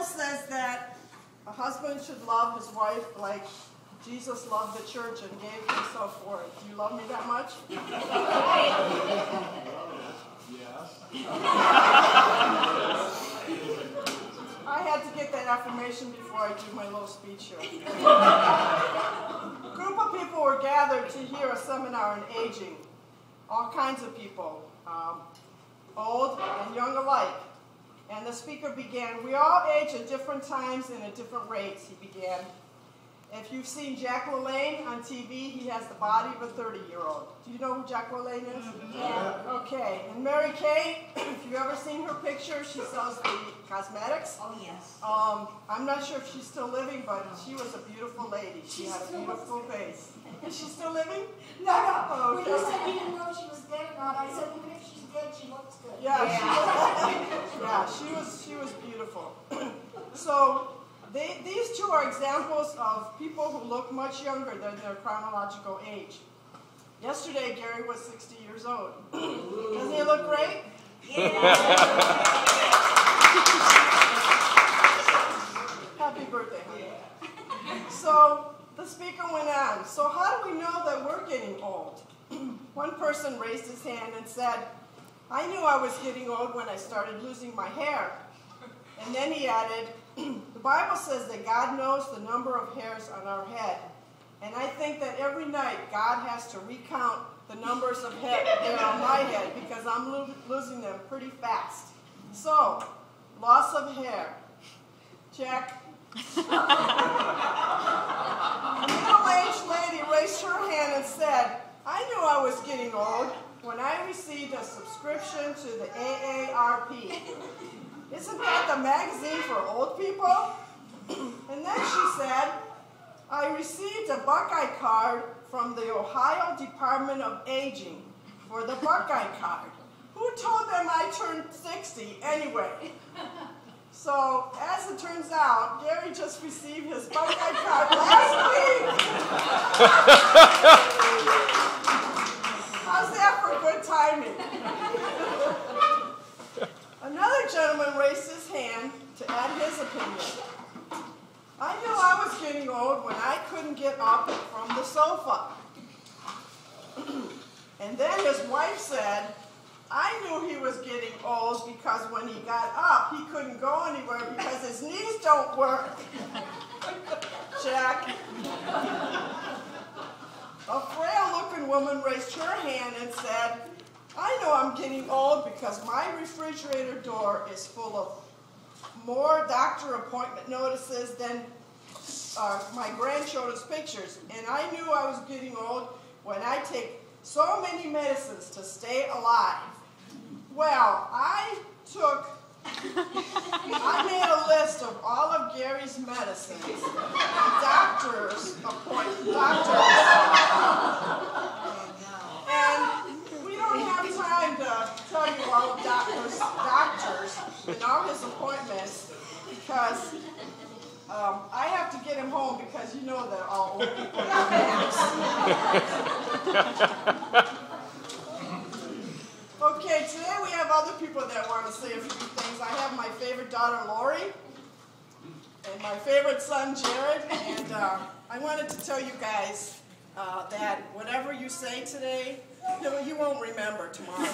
Bible says that a husband should love his wife like Jesus loved the church and gave himself for it. Do you love me that much? I had to get that affirmation before I do my little speech here. A group of people were gathered to hear a seminar on aging. All kinds of people, old and young alike. And the speaker began, we all age at different times and at different rates, he began. If you've seen Jack LaLanne on TV, he has the body of a 30-year-old. Do you know who Jack LaLanne is? Yeah. Okay. And Mary Kay, if you've ever seen her picture, she sells the cosmetics. Oh, yes. I'm not sure if she's still living, but she was a beautiful lady. She had a beautiful face. Is she still living? No. Oh, When you said you didn't know if she was dead or not, I said even if she's dead, she looks good. Yeah, she was beautiful. So these two are examples of people who look much younger than their chronological age. Yesterday, Gary was 60 years old. Doesn't he look great? Yeah. Happy birthday, honey. So the speaker went on. So how do we know that we're getting old? One person raised his hand and said, I knew I was getting old when I started losing my hair. And then he added, the Bible says that God knows the number of hairs on our head. And I think that every night God has to recount the numbers of hair on my head because I'm losing them pretty fast. So, loss of hair. Check. A middle-aged lady raised her hand and said, I knew I was getting old when I received a subscription to the AARP. Isn't that the magazine for old people? And then she said, I received a Buckeye card from the Ohio Department of Aging for the Buckeye card. Who told them I turned 60 anyway? So, as it turns out, Gary just received his Buckeye card last week. How's that for good timing? Another gentleman raised his hand to add his opinion. I knew I was getting old when I couldn't get up from the sofa. And then his wife said, I knew he was getting old because when he got up, he couldn't go anywhere because his knees don't work. Jack. A frail-looking woman raised her hand and said, I know I'm getting old because my refrigerator door is full of more doctor appointment notices than my grandchildren's pictures. And I knew I was getting old when I take so many medicines to stay alive. Well, I made a list of all of Gary's medicines and doctor's appointments. And we don't have time to tell you all of doctors and all his appointments because I have to get him home because you know that all old people have naps. Okay, today we have other people that want to say a few things. I have my favorite daughter, Lori, and my favorite son, Jared, and I wanted to tell you guys that whatever you say today, you won't remember tomorrow.